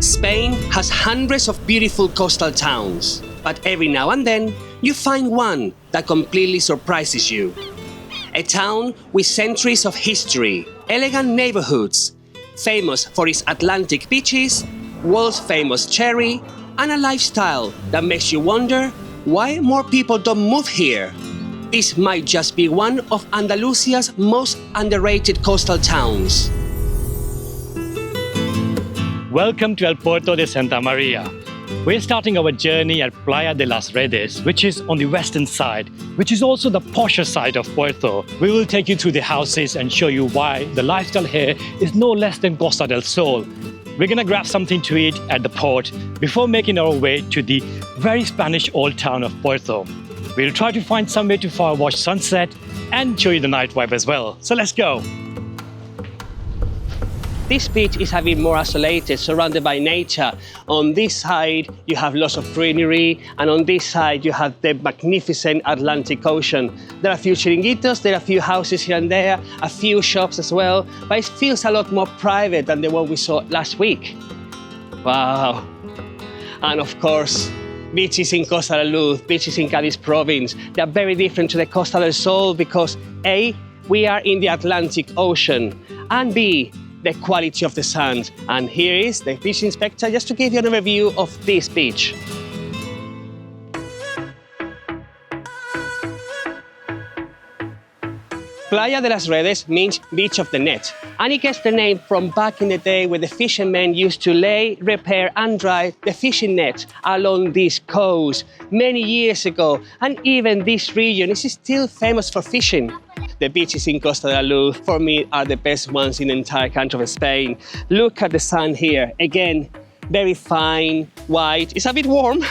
Spain has hundreds of beautiful coastal towns, but every now and then you find one that completely surprises you. A town with centuries of history, elegant neighborhoods, famous for its Atlantic beaches, world-famous cherry, and a lifestyle that makes you wonder why more people don't move here. This might just be one of Andalucia's most underrated coastal towns. Welcome to El Puerto de Santa Maria. We're starting our journey at Playa de las Redes, which is on the western side, which is also the posher side of Puerto. We will take you through the houses and show you why the lifestyle here is no less than Costa del Sol. We're gonna grab something to eat at the port before making our way to the very Spanish old town of Puerto. We'll try to find somewhere to fire watch sunset and show you the night vibe as well. So let's go. This beach is a bit more isolated, surrounded by nature. On this side, you have lots of greenery, and on this side, you have the magnificent Atlantic Ocean. There are a few chiringuitos, there are a few houses here and there, a few shops as well, but it feels a lot more private than the one we saw last week. Wow. And of course, beaches in Costa del Luz, beaches in Cadiz province, they are very different to the Costa del Sol because A, we are in the Atlantic Ocean, and B, the quality of the sand. And here is the beach inspector just to give you an overview of this beach. Playa de las Redes means beach of the net, and it gets the name from back in the day where the fishermen used to lay, repair and dry the fishing net along this coast many years ago, and even this region is still famous for fishing. The beaches in Costa del Luz, for me, are the best ones in the entire country of Spain. Look at the sun here. Again, very fine, white. It's a bit warm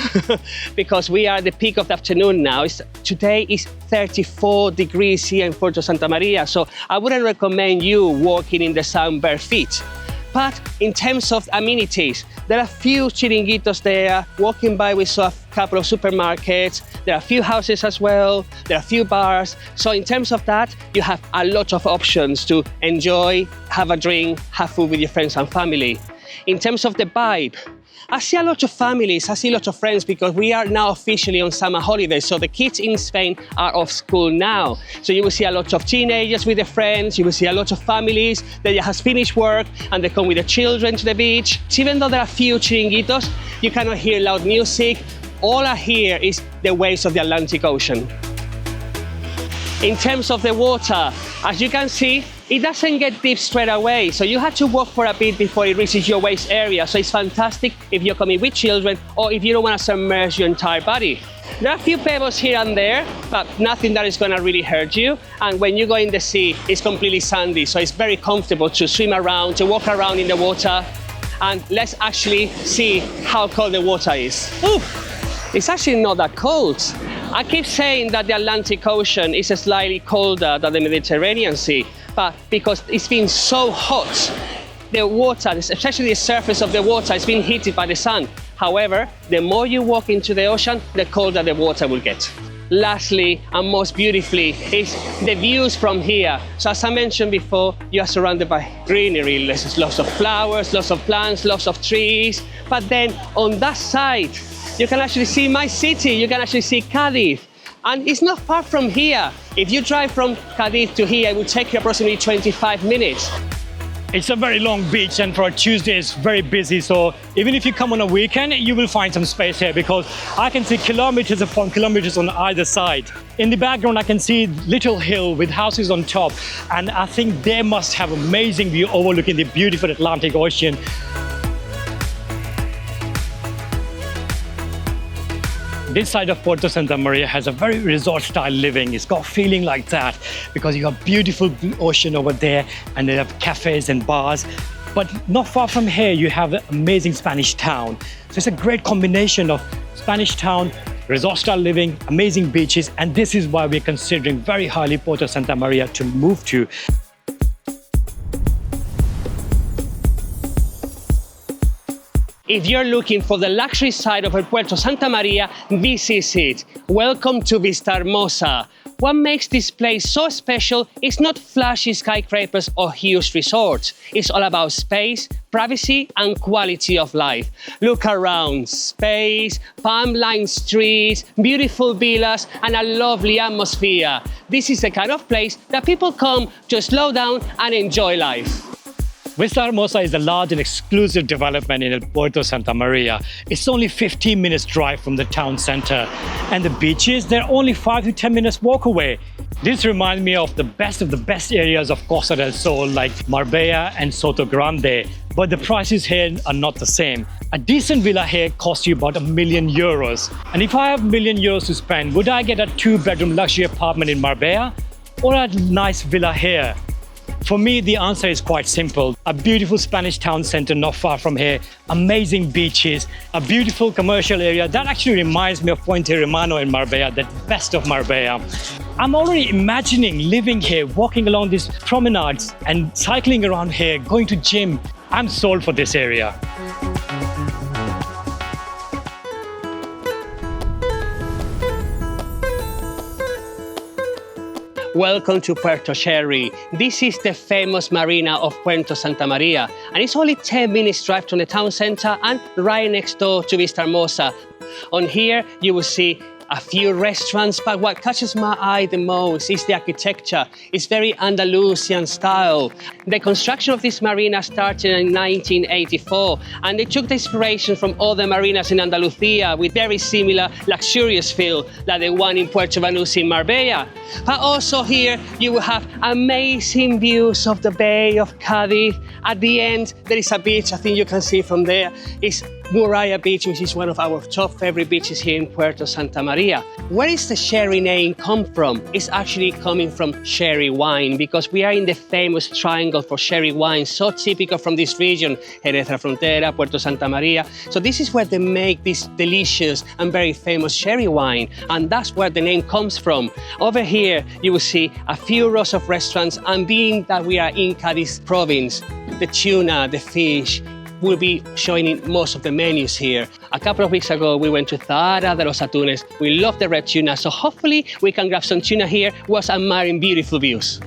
because we are at the peak of the afternoon now. Today is 34 degrees here in Puerto Santa Maria, so I wouldn't recommend you walking in the sun bare feet. But in terms of amenities, there are a few chiringuitos there. Walking by, we saw a couple of supermarkets. There are a few houses as well. There are a few bars. So in terms of that, you have a lot of options to enjoy, have a drink, have food with your friends and family. In terms of the vibe, I see a lot of families, I see a lot of friends because we are now officially on summer holidays. So the kids in Spain are off school now. So you will see a lot of teenagers with their friends. You will see a lot of families that just finished work and they come with their children to the beach. So even though there are a few chiringuitos, you cannot hear loud music. All I hear is the waves of the Atlantic Ocean. In terms of the water, as you can see, it doesn't get deep straight away, so you have to walk for a bit before it reaches your waist area. So it's fantastic if you're coming with children or if you don't want to submerge your entire body. There are a few pebbles here and there, but nothing that is going to really hurt you. And when you go in the sea, it's completely sandy, so it's very comfortable to swim around, to walk around in the water. And let's actually see how cold the water is. Ooh, it's actually not that cold. I keep saying that the Atlantic Ocean is slightly colder than the Mediterranean Sea, but because it's been so hot, the water, especially the surface of the water, is being heated by the sun. However, the more you walk into the ocean, the colder the water will get. Lastly, and most beautifully, is the views from here. So as I mentioned before, you are surrounded by greenery. There's lots of flowers, lots of plants, lots of trees. But then on that side, you can actually see my city. You can actually see Cadiz. And it's not far from here. If you drive from Cadiz to here, it will take you approximately 25 minutes. It's a very long beach, and for a Tuesday it's very busy, so even if you come on a weekend, you will find some space here because I can see kilometers upon kilometers on either side. In the background I can see little hill with houses on top, and I think they must have amazing view overlooking the beautiful Atlantic Ocean. This side of Puerto Santa Maria has a very resort-style living. It's got a feeling like that because you have beautiful blue ocean over there and they have cafes and bars. But not far from here, you have an amazing Spanish town. So it's a great combination of Spanish town, resort-style living, amazing beaches, and this is why we're considering very highly Puerto Santa Maria to move to. If you're looking for the luxury side of Puerto Santa Maria, this is it. Welcome to Vista Hermosa. What makes this place so special is not flashy skyscrapers or huge resorts. It's all about space, privacy, and quality of life. Look around, space, palm-lined streets, beautiful villas, and a lovely atmosphere. This is the kind of place that people come to slow down and enjoy life. Vista Hermosa is a large and exclusive development in Puerto Santa Maria. It's only 15 minutes drive from the town center. And the beaches, they're only 5 to 10 minutes walk away. This reminds me of the best areas of Costa del Sol like Marbella and Soto Grande. But the prices here are not the same. A decent villa here costs you about €1 million. And if I have €1 million to spend, would I get a 2-bedroom luxury apartment in Marbella or a nice villa here? For me, the answer is quite simple. A beautiful Spanish town center not far from here, amazing beaches, a beautiful commercial area that actually reminds me of Puente Romano in Marbella, the best of Marbella. I'm already imagining living here, walking along these promenades and cycling around here, going to gym. I'm sold for this area. Welcome to Puerto Sherry. This is the famous Marina of Puerto Santa Maria, and it's only 10 minutes drive from the town center and right next door to Vista Hermosa. On here, you will see a few restaurants, but what catches my eye the most is the architecture. It's very Andalusian style. The construction of this marina started in 1984, and they took the inspiration from other marinas in Andalucia with very similar luxurious feel like the one in Puerto Banús in Marbella. But also here, you will have amazing views of the Bay of Cadiz. At the end, there is a beach, I think you can see from there. It's Muralla Beach, which is one of our top favorite beaches here in Puerto Santa Maria. Where is the sherry name come from? It's actually coming from sherry wine, because we are in the famous triangle for sherry wine, so typical from this region, Jerez, Frontera, Puerto Santa Maria. So this is where they make this delicious and very famous sherry wine, and that's where the name comes from. Over here, you will see a few rows of restaurants, and being that we are in Cadiz province, the tuna, the fish, we'll be showing in most of the menus here. A couple of weeks ago, we went to Zahara de los Atunes. We love the red tuna, so hopefully we can grab some tuna here whilst admiring beautiful views.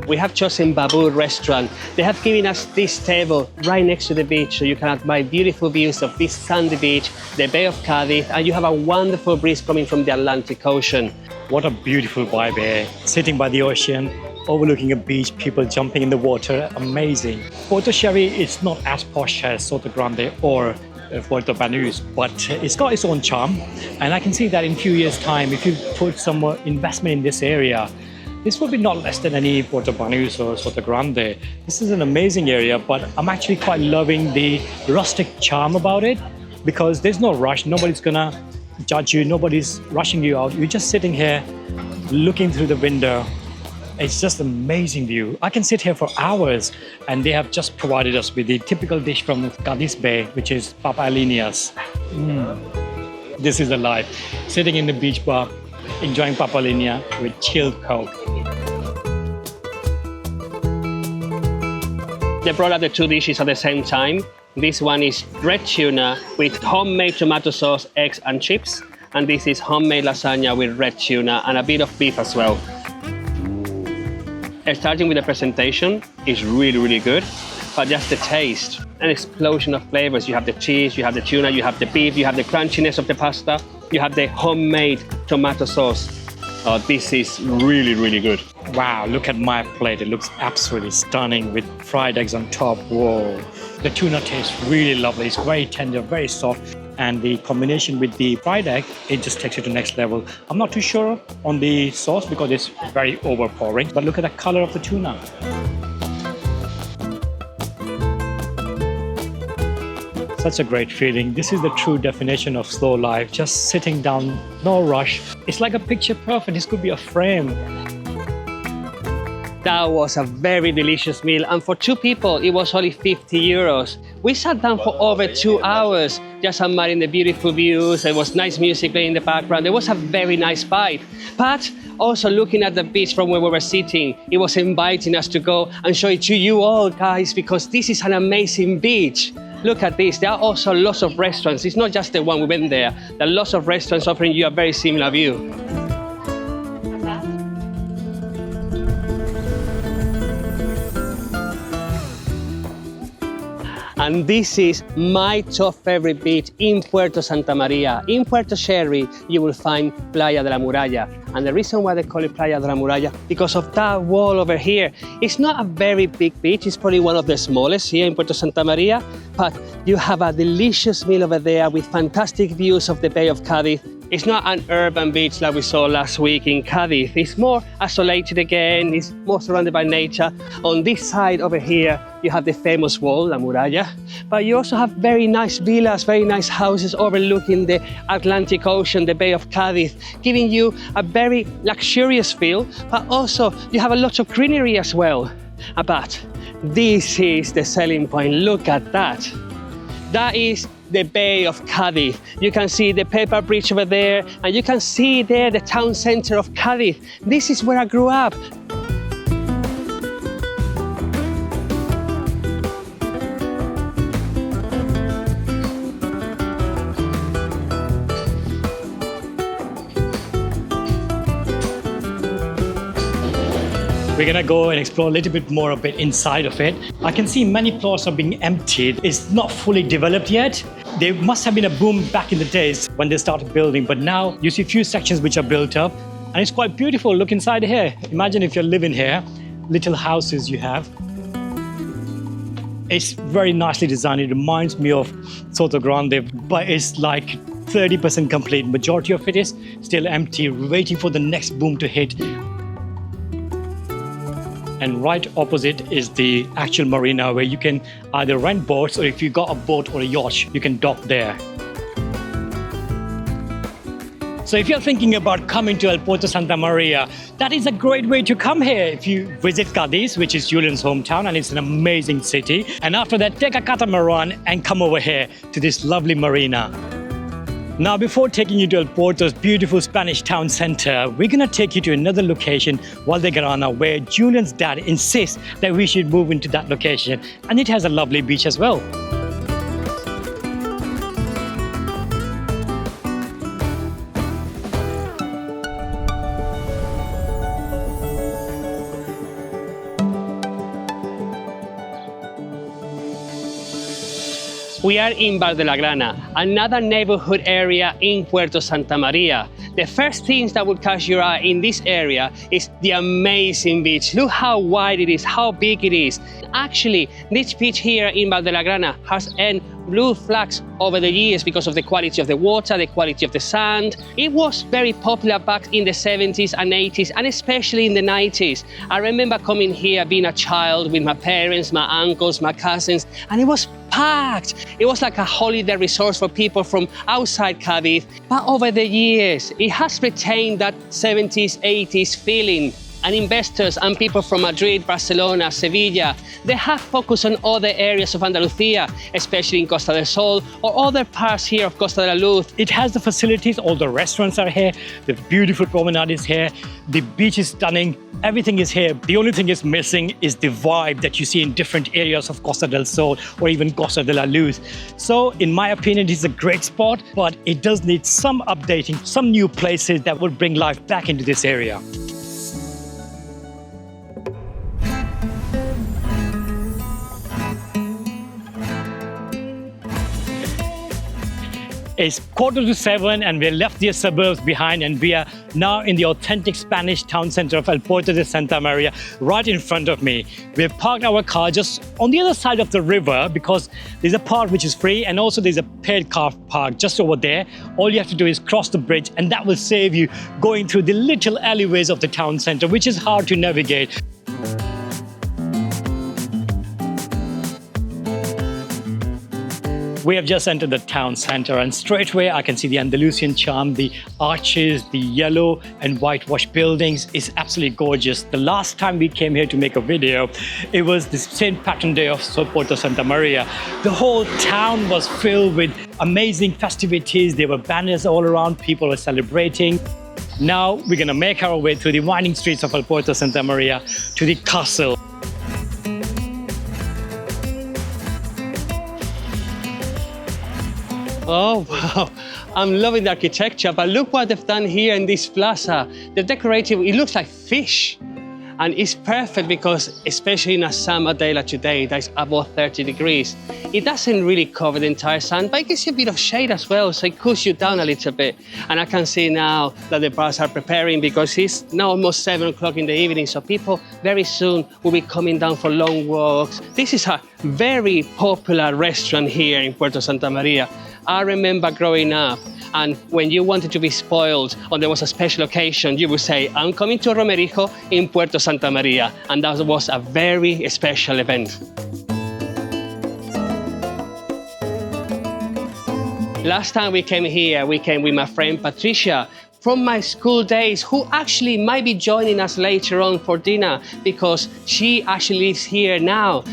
We have chosen Babu restaurant. They have given us this table right next to the beach, so you can admire beautiful views of this sandy beach, the Bay of Cadiz, and you have a wonderful breeze coming from the Atlantic Ocean. What a beautiful vibe here. Sitting by the ocean, overlooking a beach, people jumping in the water, amazing. Puerto Sherry is not as posh as Soto Grande or Puerto Banús, but it's got its own charm. And I can see that in a few years' time, if you put some more investment in this area, this will be not less than any Puerto Banús or Soto Grande. This is an amazing area, but I'm actually quite loving the rustic charm about it, because there's no rush. Nobody's gonna judge you, nobody's rushing you out. You're just sitting here looking through the window. It's just an amazing view. I can sit here for hours, and they have just provided us with the typical dish from Cadiz Bay, which is papalinas. This is the life. Sitting in the beach bar, enjoying papalinia with chilled Coke. They brought out the two dishes at the same time. This one is red tuna with homemade tomato sauce, eggs and chips. And this is homemade lasagna with red tuna and a bit of beef as well. Starting with the presentation is really, really good, but just the taste, an explosion of flavors. You have the cheese, you have the tuna, you have the beef, you have the crunchiness of the pasta, you have the homemade tomato sauce. Oh, this is really, really good. Wow, look at my plate. It looks absolutely stunning with fried eggs on top. Whoa. The tuna tastes really lovely. It's very tender, very soft. And the combination with the fried egg, it just takes it to the next level. I'm not too sure on the sauce because it's very overpowering, but look at the color of the tuna. Such a great feeling. This is the true definition of slow life. Just sitting down, no rush. It's like a picture perfect. This could be a frame. That was a very delicious meal, and for two people, it was only €50. We sat down for over 2 hours, just admiring the beautiful views. There was nice music playing in the background. There was a very nice vibe. But also looking at the beach from where we were sitting, it was inviting us to go and show it to you all, guys, because this is an amazing beach. Look at this. There are also lots of restaurants. It's not just the one we went there. There are lots of restaurants offering you a very similar view. And this is my top favorite beach in Puerto Santa Maria. In Puerto Sherry, you will find Playa de la Muralla. And the reason why they call it Playa de la Muralla, because of that wall over here. It's not a very big beach, it's probably one of the smallest here in Puerto Santa Maria, but you have a delicious meal over there with fantastic views of the Bay of Cadiz. It's not an urban beach like we saw last week in Cadiz. It's more isolated again, it's more surrounded by nature. On this side over here, you have the famous wall, La Muralla, but you also have very nice villas, very nice houses overlooking the Atlantic Ocean, the Bay of Cadiz, giving you a very luxurious feel, but also you have a lot of greenery as well. But this is the selling point, look at that. That is the Bay of Cadiz. You can see the paper bridge over there, and you can see there the town center of Cadiz. This is where I grew up. We're gonna go and explore a little bit more of it inside of it. I can see many plots are being emptied. It's not fully developed yet. There must have been a boom back in the days when they started building, but now you see a few sections which are built up, and it's quite beautiful. Look inside here. Imagine if you're living here, little houses you have. It's very nicely designed. It reminds me of Soto Grande, but it's like 30% complete. Majority of it is still empty, waiting for the next boom to hit. And right opposite is the actual marina where you can either rent boats, or if you got a boat or a yacht, you can dock there. So if you're thinking about coming to El Puerto Santa Maria, that is a great way to come here. If you visit Cadiz, which is Julian's hometown, and it's an amazing city. And after that, take a catamaran and come over here to this lovely marina. Now, before taking you to El Puerto's beautiful Spanish town center, we're gonna take you to another location, Valdelagrana, where Julian's dad insists that we should move into that location. And it has a lovely beach as well. We are in Valdelagrana, another neighborhood area in Puerto Santa Maria. The first things that will catch your eye in this area is the amazing beach. Look how wide it is, how big it is. Actually, this beach here in Valdelagrana has earned blue flags over the years because of the quality of the water, the quality of the sand. It was very popular back in the 70s and 80s, and especially in the 90s. I remember coming here being a child with my parents, my uncles, my cousins, and it was packed. It was like a holiday resort for people from outside Cadiz. But over the years, it has retained that 70s, 80s feeling. And investors and people from Madrid, Barcelona, Sevilla, they have focused on other areas of Andalucia, especially in Costa del Sol or other parts here of Costa de la Luz. It has the facilities, all the restaurants are here, the beautiful promenade is here, the beach is stunning, everything is here. The only thing is missing is the vibe that you see in different areas of Costa del Sol or even Costa de la Luz. So in my opinion, it's a great spot, but it does need some updating, some new places that will bring life back into this area. It's 6:45 and we left the suburbs behind, and we are now in the authentic Spanish town center of El Puerto de Santa Maria, right in front of me. We've parked our car just on the other side of the river because there's a park which is free, and also there's a paid car park just over there. All you have to do is cross the bridge, and that will save you going through the little alleyways of the town center, which is hard to navigate. We have just entered the town center and straight away I can see the Andalusian charm, the arches, the yellow and whitewashed buildings is absolutely gorgeous. The last time we came here to make a video, it was the St. Patron Day of Puerto Santa Maria. The whole town was filled with amazing festivities. There were banners all around, people were celebrating. Now we're going to make our way through the winding streets of Puerto Santa Maria to the castle. Oh, wow. I'm loving the architecture, but look what they've done here in this plaza. The decorative, it looks like fish. And it's perfect because, especially in a summer day like today, that's above 30 degrees, it doesn't really cover the entire sun, but it gives you a bit of shade as well, so it cools you down a little bit. And I can see now that the bars are preparing because it's now almost 7 o'clock in the evening, so people very soon will be coming down for long walks. This is a very popular restaurant here in Puerto Santa Maria. I remember growing up, and when you wanted to be spoiled or there was a special occasion, you would say, I'm coming to Romerijo in Puerto Santa Maria. And that was a very special event. Last time we came here, we came with my friend Patricia from my school days, who actually might be joining us later on for dinner because she actually lives here now.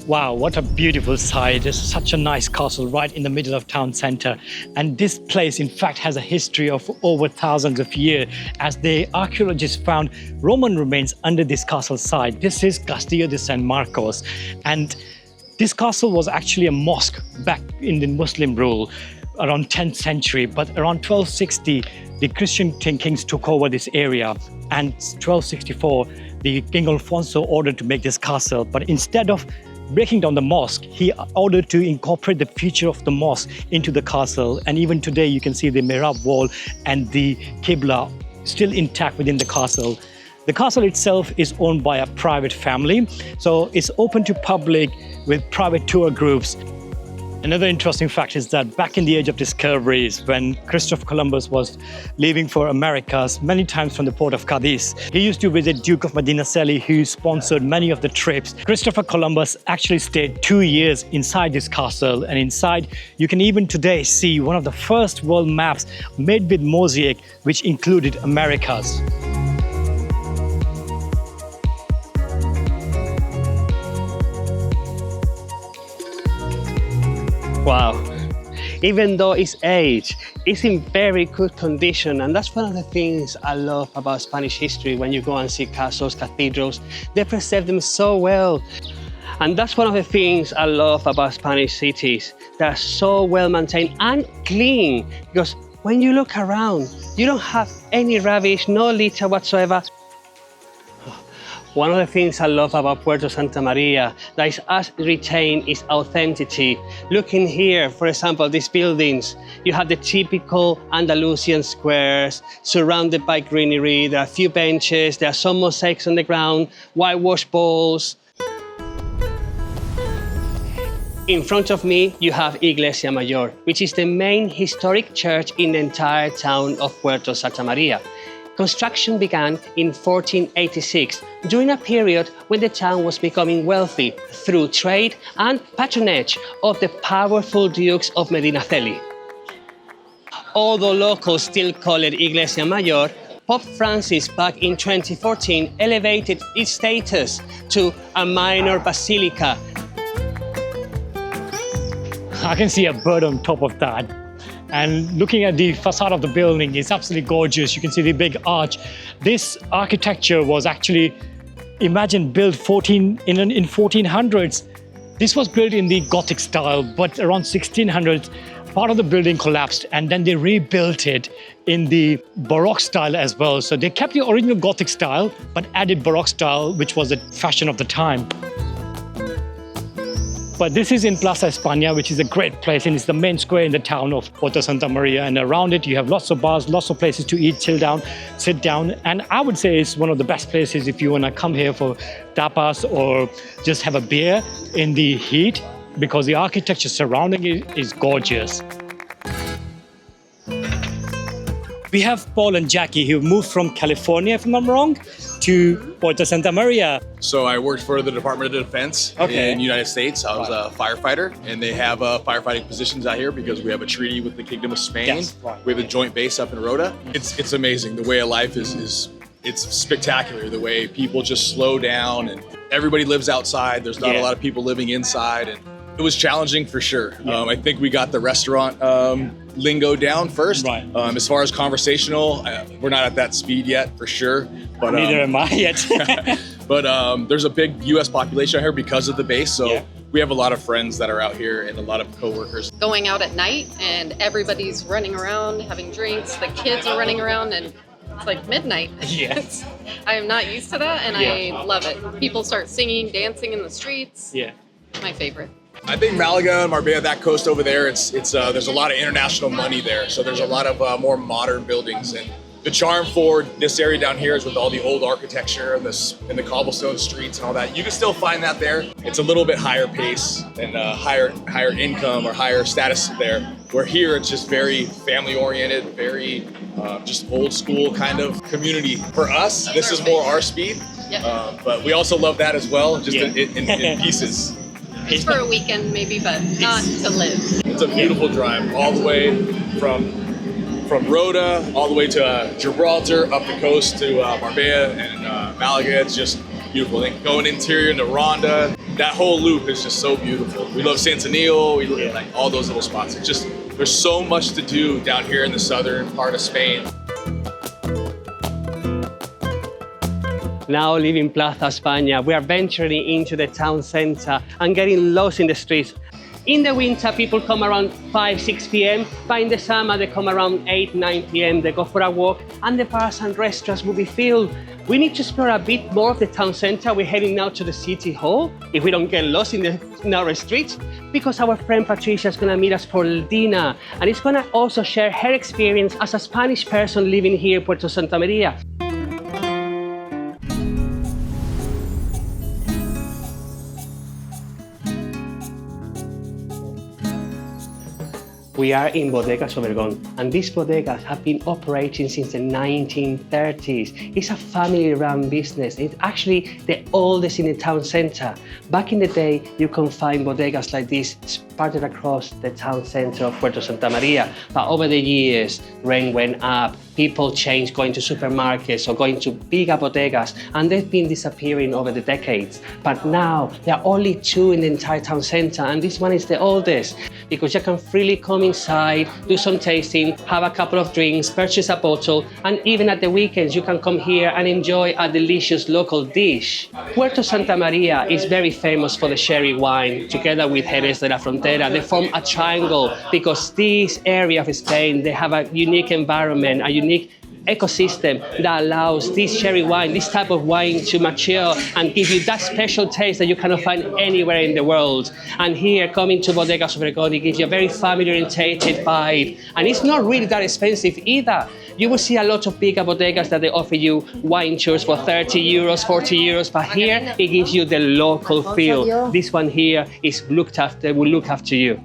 Wow, what a beautiful sight. There's such a nice castle right in the middle of town center. And this place, in fact, has a history of over thousands of years, as the archaeologists found Roman remains under this castle site. This is Castillo de San Marcos. And this castle was actually a mosque back in the Muslim rule around 10th century. But around 1260, the Christian kings took over this area. And 1264, the King Alfonso ordered to make this castle. But instead of breaking down the mosque, he ordered to incorporate the feature of the mosque into the castle. And even today, you can see the mihrab wall and the Qibla still intact within the castle. The castle itself is owned by a private family, so it's open to public with private tour groups. Another interesting fact is that back in the age of discoveries, when Christopher Columbus was leaving for Americas, many times from the port of Cadiz, he used to visit Duke of Medinaceli, who sponsored many of the trips. Christopher Columbus actually stayed 2 years inside this castle, and inside you can even today see one of the first world maps made with mosaic, which included Americas. Wow. Even though it's aged, it's in very good condition. And that's one of the things I love about Spanish history. When you go and see castles, cathedrals, they preserve them so well. And that's one of the things I love about Spanish cities. They're so well maintained and clean, because when you look around, you don't have any rubbish, no litter whatsoever. One of the things I love about Puerto Santa Maria that is as retained its authenticity. Looking here, for example, these buildings, you have the typical Andalusian squares surrounded by greenery. There are a few benches, there are some mosaics on the ground, whitewashed walls. In front of me, you have Iglesia Mayor, which is the main historic church in the entire town of Puerto Santa Maria. Construction began in 1486, during a period when the town was becoming wealthy through trade and patronage of the powerful dukes of Medinaceli. Although locals still call it Iglesia Mayor, Pope Francis back in 2014 elevated its status to a minor basilica. I can see a bird on top of that. And looking at the facade of the building, it's absolutely gorgeous. You can see the big arch. This architecture was actually, imagine, built in 1400s. This was built in the Gothic style, but around 1600s, part of the building collapsed and then they rebuilt it in the Baroque style as well. So they kept the original Gothic style, but added Baroque style, which was the fashion of the time. But this is in Plaza España, which is a great place, and it's the main square in the town of Puerto Santa Maria. And around it, you have lots of bars, lots of places to eat, chill down, sit down. And I would say it's one of the best places if you want to come here for tapas or just have a beer in the heat, because the architecture surrounding it is gorgeous. We have Paul and Jackie who moved from California, if I'm not wrong, to Puerto Santa Maria. So I worked for the Department of Defense in the United States. I was a firefighter, and they have firefighting positions out here because we have a treaty with the Kingdom of Spain. Yes. We have a joint base up in Rota. It's amazing. The way of life is it's spectacular. The way people just slow down and everybody lives outside. There's not a lot of people living inside, and it was challenging for sure. I think we got the restaurant lingo down first. Right. As far as conversational, we're not at that speed yet for sure. But Neither am I yet. but there's a big U.S. population out here because of the base, so we have a lot of friends that are out here and a lot of coworkers. Going out at night and everybody's running around, having drinks, the kids are running around, and it's like midnight. Yes. I am not used to that, and I love it. People start singing, dancing in the streets. Yeah. My favorite. I think Malaga and Marbella, that coast over there, it's there's a lot of international money there, so there's a lot of more modern buildings, and the charm for this area down here is with all the old architecture and the cobblestone streets and all that. You can still find that there. It's a little bit higher pace and higher income or higher status there. Where here it's just very family oriented, very just old school kind of community. For us, this is more our speed, but we also love that as well, just in pieces. Just for a weekend maybe, but not to live. It's a beautiful drive all the way from Rota all the way to Gibraltar, up the coast to Marbella and Malaga. It's just beautiful. Then going interior into Ronda, that whole loop is just so beautiful. We love Santanillo, we love like all those little spots. It's just, there's so much to do down here in the southern part of Spain. Now leaving Plaza España, we are venturing into the town center and getting lost in the streets. In the winter, people come around 5, 6 p.m. But in the summer, they come around 8, 9 p.m. They go for a walk, and the bars and restaurants will be filled. We need to explore a bit more of the town center. We're heading now to the city hall, if we don't get lost in the narrow streets, because our friend Patricia is going to meet us for dinner, and it's going to also share her experience as a Spanish person living here in Puerto Santa Maria. We are in Bodegas Obregon, and these bodegas have been operating since the 1930s. It's a family-run business. It's actually the oldest in the town center. Back in the day, you can find bodegas like this spread across the town center of Puerto Santa Maria. But over the years, rent went up, people changed going to supermarkets or going to bigger bodegas, and they've been disappearing over the decades. But now, there are only 2 in the entire town center, and this one is the oldest, because you can freely come inside, do some tasting, have a couple of drinks, purchase a bottle, and even at the weekends, you can come here and enjoy a delicious local dish. Puerto Santa Maria is very famous for the sherry wine, together with Jerez de la Frontera. They form a triangle because this area of Spain, they have a unique environment, a unique ecosystem that allows this sherry wine, this type of wine to mature and give you that special taste that you cannot find anywhere in the world. And here, coming to Bodegas Obregon, it gives you a very family-oriented vibe. And it's not really that expensive either. You will see a lot of bigger bodegas that they offer you wine tours for 30 euros, 40 euros, but here it gives you the local feel. This one here is looked after, will look after you.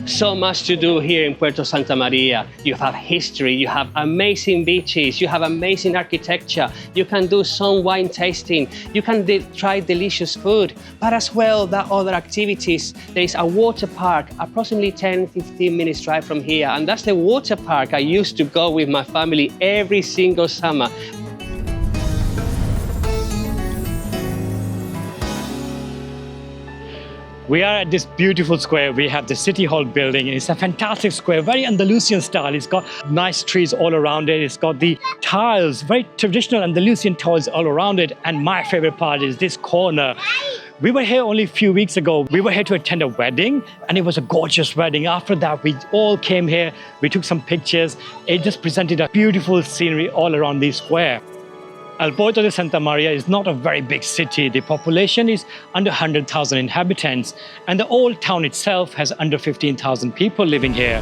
So much to do here in Puerto Santa Maria. You have history, you have amazing beaches, you have amazing architecture, you can do some wine tasting, you can try delicious food, but as well there are other activities. There is a water park, approximately 10-15 minutes drive from here, and that's the water park I used to go with my family every single summer. We are at this beautiful square. We have the City Hall building. It's a fantastic square, very Andalusian style. It's got nice trees all around it. It's got the tiles, very traditional Andalusian tiles all around it. And my favorite part is this corner. We were here only a few weeks ago. We were here to attend a wedding, and it was a gorgeous wedding. After that, we all came here. We took some pictures. It just presented a beautiful scenery all around this square. Puerto de Santa Maria is not a very big city. The population is under 100,000 inhabitants, and the old town itself has under 15,000 people living here.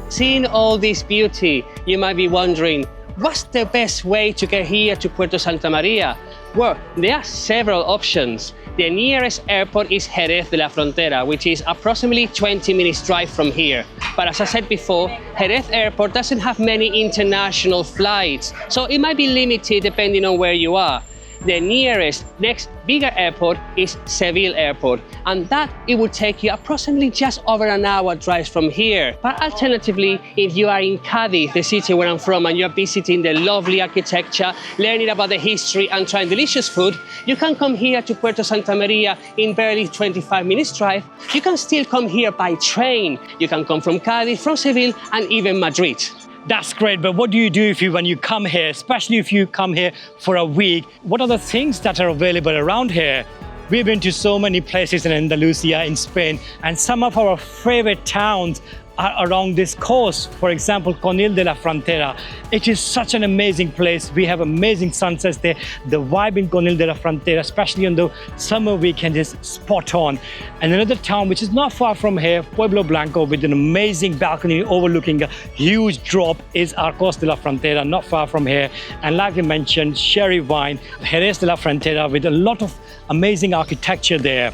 Seeing all this beauty, you might be wondering, what's the best way to get here to Puerto Santa Maria? Well, there are several options. The nearest airport is Jerez de la Frontera, which is approximately 20 minutes drive from here. But as I said before, Jerez Airport doesn't have many international flights, so it might be limited depending on where you are. The nearest next bigger airport is Seville Airport, and that it would take you approximately just over an hour drive from here. But alternatively, if you are in Cadiz, the city where I'm from, and you're visiting the lovely architecture, learning about the history and trying delicious food, you can come here to Puerto Santa Maria in barely 25 minutes drive. You can still come here by train. You can come from Cadiz, from Seville, and even Madrid. That's great, but what do you do when you come here, especially if you come here for a week? What are the things that are available around here? We've been to so many places in Andalucia, in Spain, and some of our favorite towns are around this coast. For example, Conil de la Frontera. It is such an amazing place. We have amazing sunsets there. The vibe in Conil de la Frontera, especially on the summer weekend, is spot on. And another town which is not far from here, Pueblo Blanco, with an amazing balcony overlooking a huge drop, is our Costa de la Frontera, not far from here. And like we mentioned, sherry wine, Jerez de la Frontera, with a lot of amazing architecture there.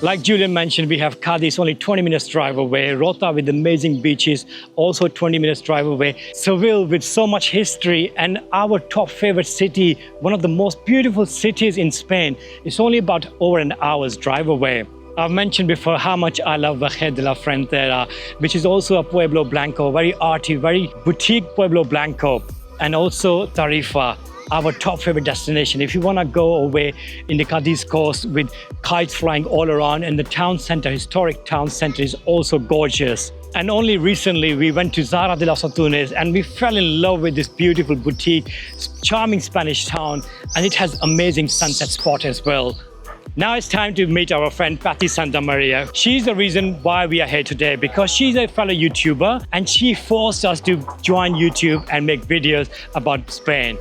Like Julian mentioned, we have Cadiz, only 20 minutes drive away. Rota with amazing beaches, also 20 minutes drive away. Seville with so much history, and our top favorite city, one of the most beautiful cities in Spain, is only about over an hour's drive away. I've mentioned before how much I love Jerez de la Frontera, which is also a Pueblo Blanco, very arty, very boutique Pueblo Blanco, and also Tarifa, our top favorite destination. If you want to go away in the Cadiz coast with kites flying all around, and the town center, historic town center, is also gorgeous. And only recently we went to Zara de los Atunes and we fell in love with this beautiful boutique, charming Spanish town, and it has amazing sunset spot as well. Now it's time to meet our friend Puerto Santa Maria. She's the reason why we are here today, because she's a fellow YouTuber and she forced us to join YouTube and make videos about Spain.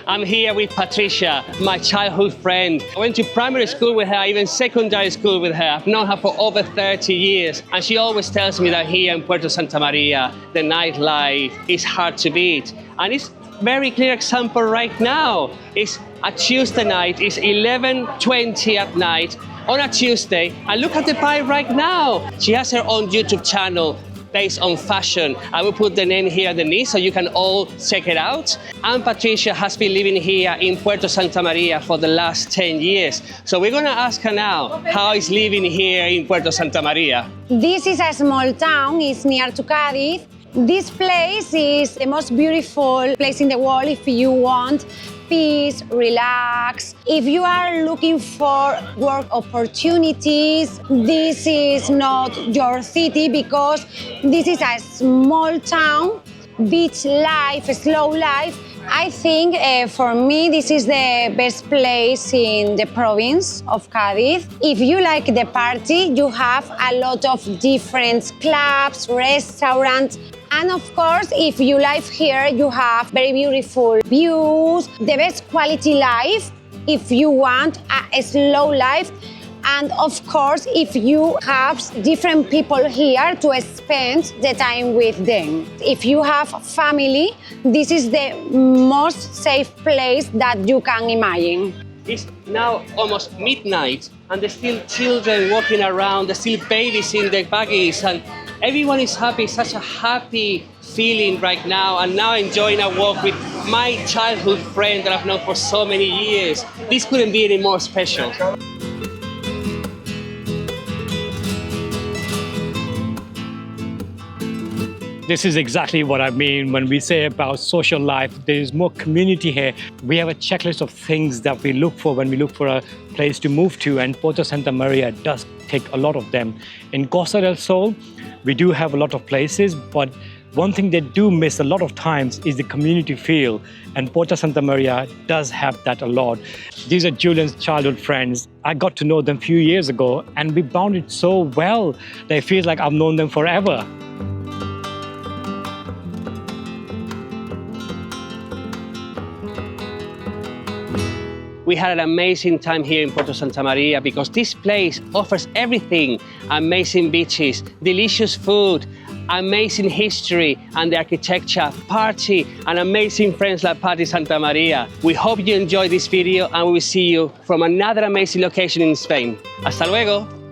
I'm here with Patricia, my childhood friend. I went to primary school with her, even secondary school with her. I've known her for over 30 years. And she always tells me that here in Puerto Santa Maria, the nightlife is hard to beat. And it's a very clear example right now. It's a Tuesday night, it's 11:20 at night on a Tuesday. And look at the vibe right now. She has her own YouTube channel based on fashion. I will put the name here underneath so you can all check it out. And Patricia has been living here in Puerto Santa Maria for the last 10 years. So we're gonna ask her now, how is living here in Puerto Santa Maria? This is a small town, it's near to Cadiz. This place is the most beautiful place in the world if you want peace, relax. If you are looking for work opportunities, this is not your city because this is a small town, beach life, slow life. I think for me this is the best place in the province of Cadiz. If you like the party, you have a lot of different clubs, restaurants. And of course, if you live here, you have very beautiful views, the best quality life if you want a slow life. And of course, if you have different people here to spend the time with them. If you have family, this is the most safe place that you can imagine. It's now almost midnight and there's still children walking around, there's still babies in the buggies, and everyone is happy, such a happy feeling right now, and now enjoying a walk with my childhood friend that I've known for so many years. This couldn't be any more special. This is exactly what I mean when we say about social life. There is more community here. We have a checklist of things that we look for when we look for a place to move to, and Puerto Santa Maria does take a lot of them. In Costa del Sol, we do have a lot of places, but one thing they do miss a lot of times is the community feel, and Puerto Santa Maria does have that a lot. These are Julian's childhood friends. I got to know them a few years ago, and we bonded so well that it feels like I've known them forever. We had an amazing time here in Puerto Santa Maria because this place offers everything. Amazing beaches, delicious food, amazing history and the architecture, party, and amazing friends like Parque Santa Maria. We hope you enjoyed this video and we will see you from another amazing location in Spain. Hasta luego!